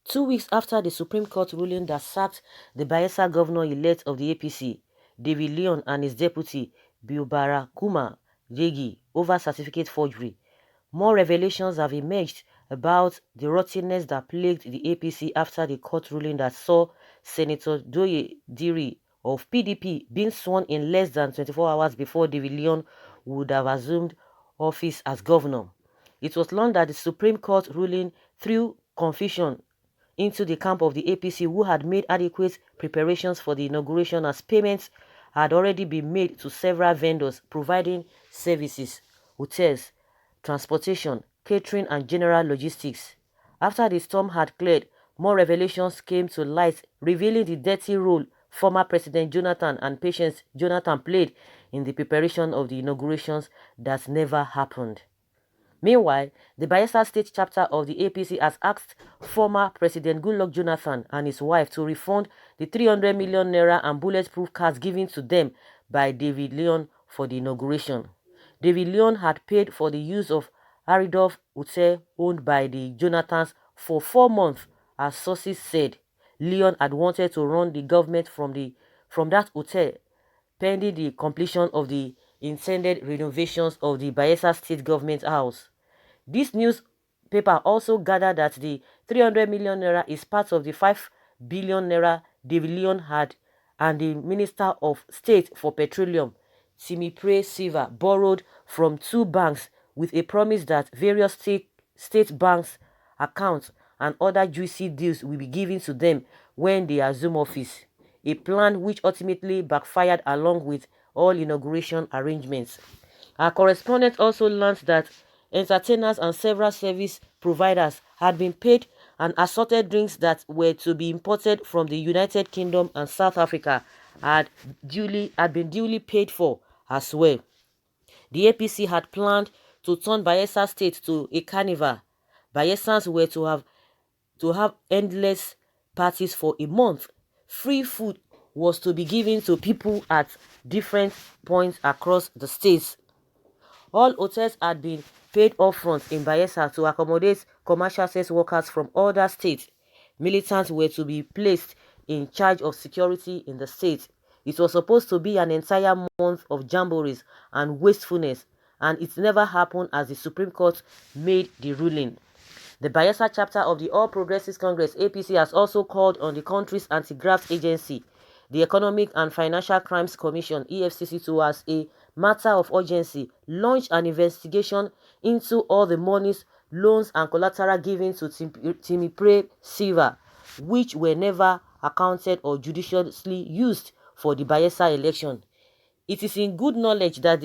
2 weeks after the Supreme Court ruling that sacked the Bayelsa governor-elect of the APC, David Leon, and his deputy, Bilbara Kuma Yegi, over certificate forgery, more revelations have emerged about the rottenness that plagued the APC after the court ruling that saw Senator Doye Diri of PDP being sworn in less than 24 hours before David Leon would have assumed office as governor. It was learned that the Supreme Court ruling threw confusion into the camp of the APC, who had made adequate preparations for the inauguration, as payments had already been made to several vendors providing services, hotels, transportation, catering, and general logistics. After the storm had cleared, more revelations came to light, revealing the dirty role former President Jonathan and Patience Jonathan played in the preparation of the inaugurations that never happened. Meanwhile, the Bayelsa State chapter of the APC has asked former President Goodluck Jonathan and his wife to refund the 300 million naira and bulletproof cars given to them by David Leon for the inauguration. David Leon had paid for the use of Aridov Hotel owned by the Jonathans for 4 months, as sources said. Leon had wanted to run the government from that hotel pending the completion of the intended renovations of the Bayelsa State Government House. This newspaper also gathered that the 300 million naira is part of the 5 billion naira David Leon had and the Minister of State for Petroleum, Timipre Silva, borrowed from 2 banks with a promise that various state banks' accounts and other juicy deals will be given to them when they assume office, a plan which ultimately backfired along with all inauguration arrangements. Our correspondent also learned that entertainers and several service providers had been paid, and assorted drinks that were to be imported from the United Kingdom and South Africa had been duly paid for as well. The APC had planned to turn Bayelsa State to a carnival. Bayelsans were to have endless parties for a month. Free food was to be given to people at different points across the states. All hotels had been paid upfront in Bayelsa to accommodate commercial sex workers from other states. Militants were to be placed in charge of security in the state. It was supposed to be an entire month of jamborees and wastefulness, and it never happened as the Supreme Court made the ruling. The Bayelsa chapter of the All Progressives Congress (APC) has also called on the country's anti-graft agency, the Economic and Financial Crimes Commission (EFCC), to, as a matter of urgency, launch an investigation into all the monies, loans, and collateral given to Timipre Silva, which were never accounted or judiciously used for the Bayelsa election. It is in good knowledge that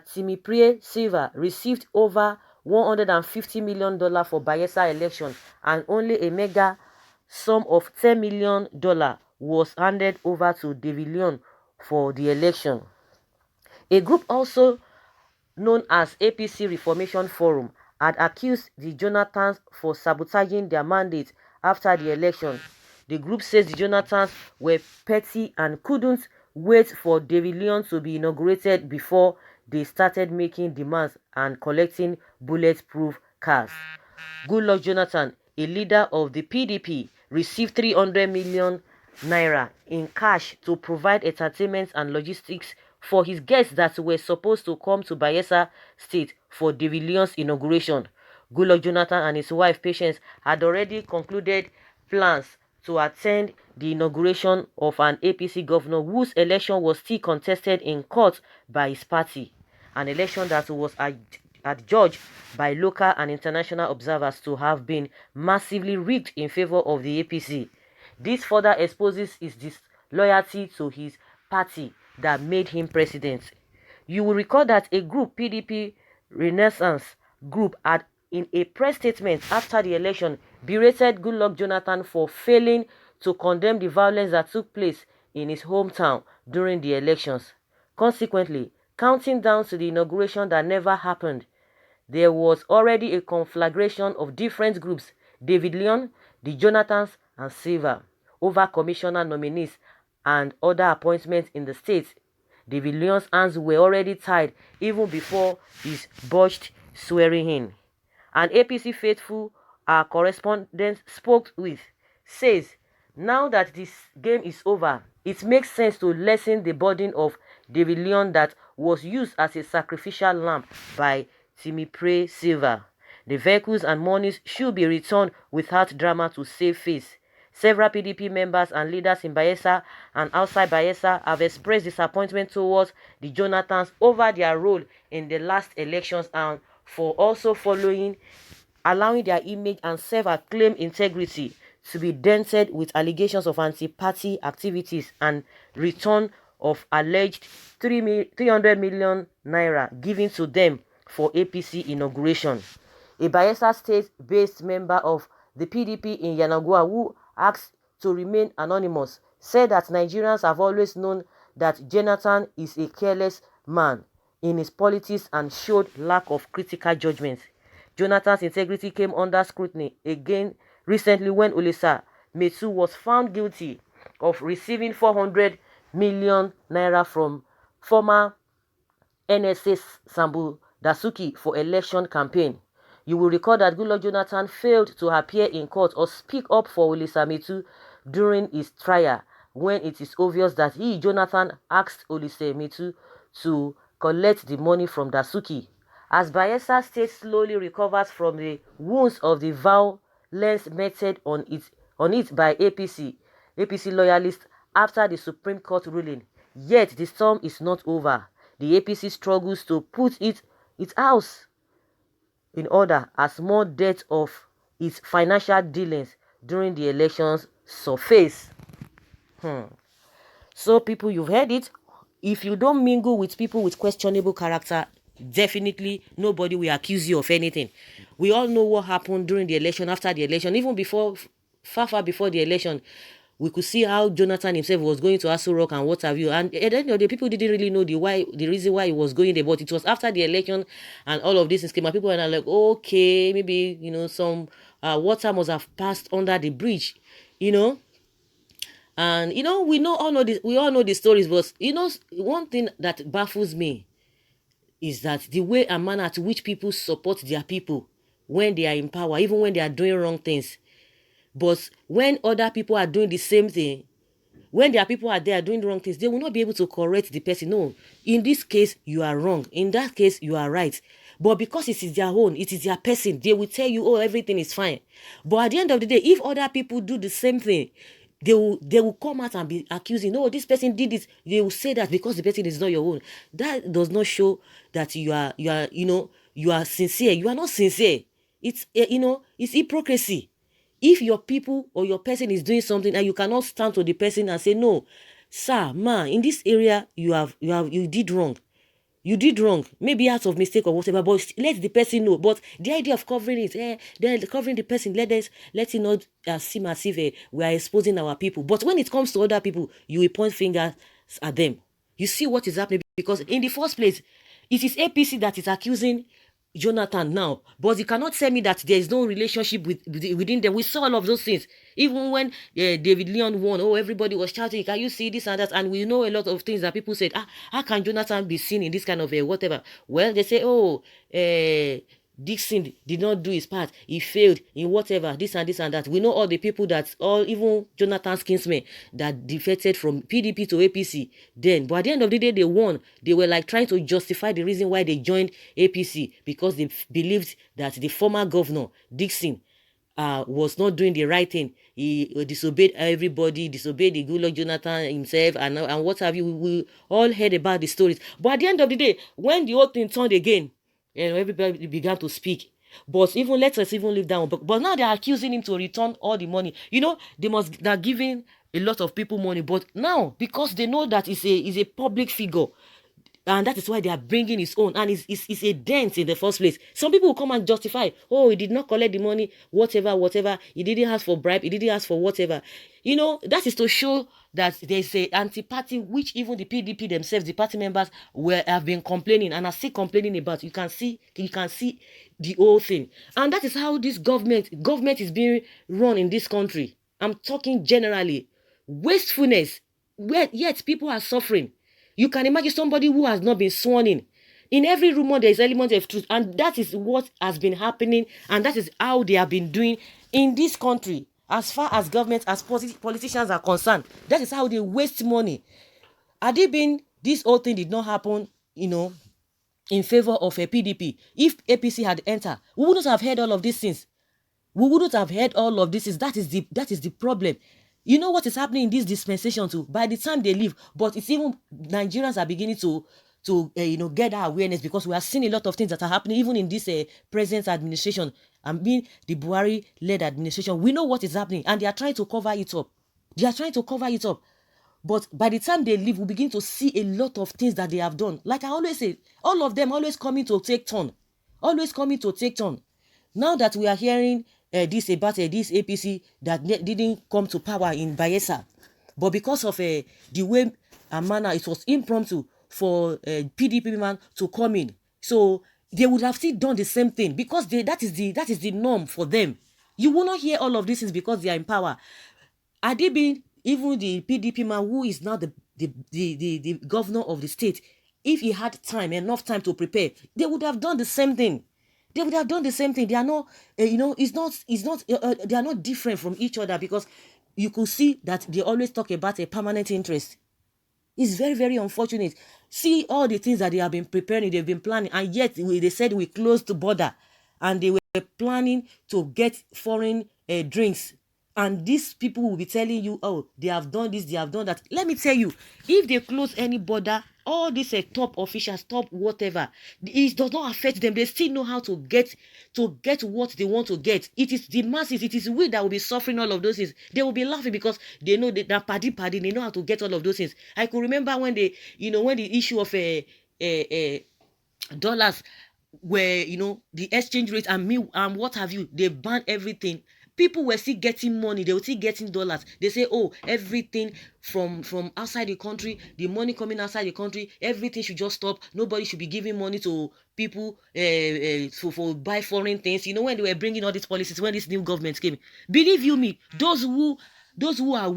Timipre Silva received over $150 million for Bayelsa election, and only a mega sum of $10 million was handed over to David Leon for the election. A group also known as APC Reformation Forum had accused the Jonathans for sabotaging their mandate after the election. The group says the Jonathans were petty and couldn't wait for David Leon to be inaugurated before they started making demands and collecting bulletproof cars. Goodluck Jonathan, a leader of the PDP, received 300 million naira in cash to provide entertainment and logistics for his guests that were supposed to come to Bayelsa State for David Leon's inauguration. Goodluck Jonathan and his wife Patience had already concluded plans to attend the inauguration of an APC governor whose election was still contested in court by his party, an election that was adjudged by local and international observers to have been massively rigged in favor of the APC. This further exposes his disloyalty to his party that made him president. You will recall that a group, PDP Renaissance Group, had, in a press statement after the election, berated Goodluck Jonathan for failing to condemn the violence that took place in his hometown during the elections. Consequently, counting down to the inauguration that never happened, there was already a conflagration of different groups, David Leon, the Jonathans, and Silva, over commissioner nominees and other appointments in the state. David Leon's hands were already tied even before his botched swearing in. An APC faithful our correspondent spoke with, says now that this game is over, it makes sense to lessen the burden of David Leon that was used as a sacrificial lamb by Timipre Silva. The vehicles and monies should be returned without drama to save face. Several PDP members and leaders in Bayelsa and outside Bayelsa have expressed disappointment towards the Jonathans over their role in the last elections and for also allowing their image and self-acclaimed integrity to be dented with allegations of anti-party activities and return of alleged 300 million naira given to them for APC inauguration. A Bayelsa state-based member of the PDP in Yanagua who asked to remain anonymous said that Nigerians have always known that Jonathan is a careless man in his politics and showed lack of critical judgment. Jonathan's integrity came under scrutiny again recently when Olisa Metu was found guilty of receiving 400 million naira from former NSA Sambu Dasuki for election campaign. You will recall that Goodluck Jonathan failed to appear in court or speak up for Olisa Metu during his trial when it is obvious that Jonathan, asked Olisa Metu to collect the money from Dasuki. As Bayelsa State slowly recovers from the wounds of the violence meted on it by APC loyalists after the Supreme Court ruling, yet the storm is not over. The APC struggles to put its house in order as more debts of its financial dealings during the elections surface. So people, you've heard it. If you don't mingle with people with questionable character, definitely nobody will accuse you of anything. We all know what happened during the election, after the election, even before, far before the election. We could see how Jonathan himself was going to Aso Rock and what have you. And at the end of the day, people didn't really know the reason why he was going there. But it was after the election and all of this came up. People were like, okay, maybe, some water must have passed under the bridge, And, we all know the stories. But, one thing that baffles me is that the way and manner to which people support their people when they are in power, even when they are doing wrong things. But when other people are doing the same thing, when their people are there doing the wrong things, they will not be able to correct the person. No, in this case, you are wrong. In that case, you are right. But because it is their own, it is their person, they will tell you, oh, everything is fine. But at the end of the day, if other people do the same thing, they will come out and be accusing, no, this person did this. They will say that because the person is not your own. That does not show that you are sincere. You are not sincere. It's it's hypocrisy. If your people or your person is doing something and you cannot stand to the person and say, no, sir, man, in this area you did wrong. You did wrong, maybe out of mistake or whatever, but let the person know. But the idea of covering it, then covering the person, let it not seem as if we are exposing our people. But when it comes to other people, you will point fingers at them. You see what is happening, because in the first place, it is APC that is accusing Jonathan now, but you cannot tell me that there is no relationship within them. We saw all of those things. Even when David Leon won, everybody was shouting, can you see this and that? And we know a lot of things that people said, how can Jonathan be seen in this kind of whatever? Well, they say, Dixon did not do his part. He failed in whatever, this and that. We know all the people even Jonathan's kinsmen that defected from PDP to APC then. But at the end of the day, they won. They were like trying to justify the reason why they joined APC, because they believed that the former governor, Dixon, was not doing the right thing. He disobeyed everybody, disobeyed the Goodluck Jonathan himself, and what have you. We all heard about the stories. But at the end of the day, when the whole thing turned again, everybody began to speak. But let us even leave that one. But now they are accusing him to return all the money. They're giving a lot of people money. But now, because they know that he's a public figure, and that is why they are bringing his own, and it's a dent in the first place. Some people will come and justify, he did not collect the money, whatever, he didn't ask for bribe, he didn't ask for whatever. That is to show that there's a anti-party, which even the PDP themselves, the party members, have been complaining and are still complaining about. You can see the whole thing. And that is how this government is being run in this country. I'm talking generally. Wastefulness, yet people are suffering. You can imagine somebody who has not been sworn in. In every rumor, there is element of truth, and that is what has been happening, and that is how they have been doing in this country. As far as government, as politicians are concerned, that is how they waste money. Had it been this whole thing did not happen, in favor of a PDP, if APC had entered, we wouldn't have heard all of these things. We wouldn't have heard all of this. That is the problem. You know what is happening in this dispensation too? By the time they leave, but it's even Nigerians are beginning to get that awareness, because we are seeing a lot of things that are happening even in this present administration. I mean, the Buhari-led administration. We know what is happening, and they are trying to cover it up. They are trying to cover it up. But by the time they leave, we begin to see a lot of things that they have done. Like I always say, all of them always coming to take turn. Always coming to take turn. Now that we are hearing this about this APC that didn't come to power in Bayelsa, but because of the way and manner, it was impromptu for PDP man to come in. So they would have still done the same thing, because that is the norm for them. You will not hear all of this is because they are in power. Had it been even the PDP man who is now the governor of the state, if he had enough time to prepare, they would have done the same thing. They would have done the same thing. They are not, they are not different from each other, because you could see that they always talk about a permanent interest. It's very, very unfortunate. See all the things that they have been preparing, they've been planning, and yet they said we closed the border, and they were planning to get foreign drinks. And these people will be telling you, oh, they have done this, they have done that. Let me tell you, if they close any border, all these top officials, top whatever, it does not affect them. They still know how to get what they want to get. It is the masses, it is we that will be suffering all of those things. They will be laughing because they know that paddy, they know how to get all of those things. I could remember when when the issue of dollars were, the exchange rate and what have you, they banned everything. People were still getting money. They were still getting dollars. They say, oh, everything from outside the country, the money coming outside the country, everything should just stop. Nobody should be giving money to people for buy foreign things. When they were bringing all these policies, when this new government came, believe you me, those who are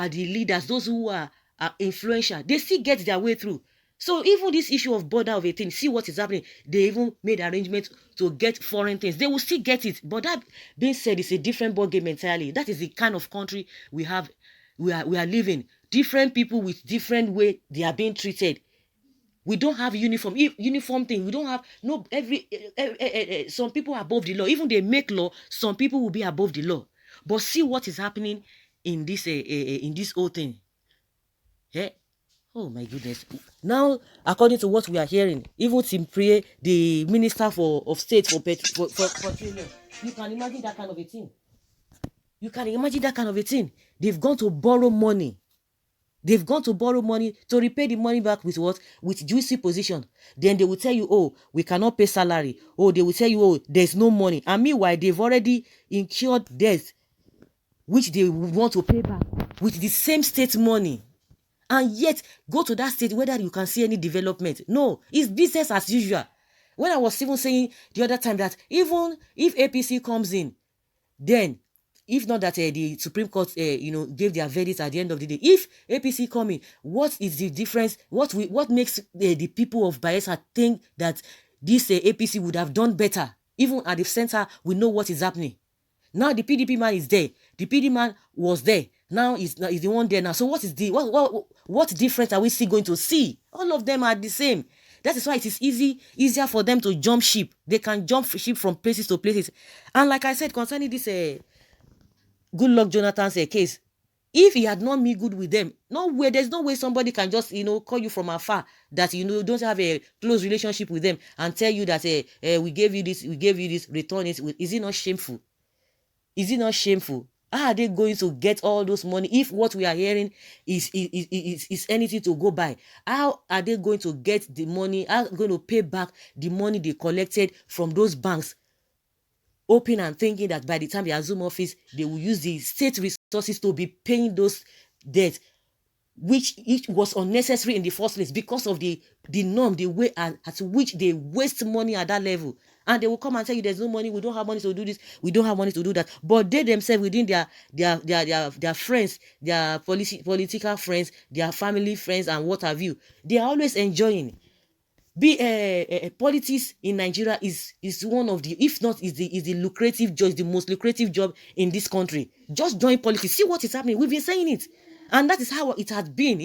the leaders, those who are influential, they still get their way through. So even this issue of border of a thing, see what is happening. They even made arrangements to get foreign things. They will still get it. But that being said, it's a different ballgame entirely. That is the kind of country we have. We are living. Different people with different way they are being treated. We don't have uniform thing. We don't have some people are above the law. Even they make law, some people will be above the law. But see what is happening in this whole thing. Yeah. Oh my goodness. Now, according to what we are hearing, even Tim Prie, the Minister of State for Petroleum, you can imagine that kind of a thing. You can imagine that kind of a thing. They've gone to borrow money. They've gone to borrow money to repay the money back with what? With juicy position. Then they will tell you, oh, we cannot pay salary. Oh, they will tell you, oh, there's no money. And meanwhile, they've already incurred debt, which they want to pay back with the same state money. And yet, go to that state whether you can see any development. No, it's business as usual. When I was even saying the other time that even if APC comes in, then, if not that the Supreme Court, gave their verdict at the end of the day, if APC come in, what is the difference? What makes the people of Bayelsa think that this APC would have done better? Even at the center, we know what is happening. Now the PDP man is there. The PDP man was there. Now is the one there now. So what is what difference are we still going to see? All of them are the same. That is why it is easier for them to jump ship. They can jump ship from places to places. And like I said, concerning this Goodluck Jonathan's case, if he had not made good with them, there's no way somebody can just call you from afar that don't have a close relationship with them and tell you that we gave you this, return it. Is it not shameful? Is it not shameful? How are they going to get all those money if what we are hearing is anything to go by? How are they going to get the money? How are they going to pay back the money they collected from those banks? Hoping and thinking that by the time they assume office, they will use the state resources to be paying those debts, which it was unnecessary in the first place because of the norm, the way at which they waste money at that level. And they will come and tell you there's no money, we don't have money to do this, we don't have money to do that. But they themselves within their friends, their political friends, their family friends and what have you, they are always enjoying. Politics in Nigeria is one of the, if not is the lucrative job, is the most lucrative job in this country. Just join politics, see what is happening. We've been saying it, and that is how it has been.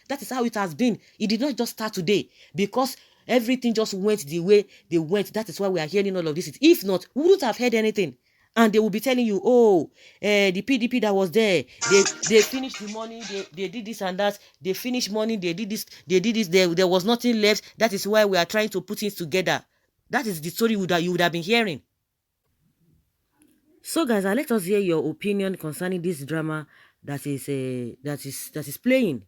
That is how it has been. It did not just start today, because everything just went the way they went. That is why we are hearing all of this. If not, we wouldn't have heard anything. And they will be telling you, oh, the PDP that was there, they finished the money, they did this and that, they finished money, they did this, there was nothing left. That is why we are trying to put things together. That is the story you would have been hearing. So guys, let us hear your opinion concerning this drama that is playing.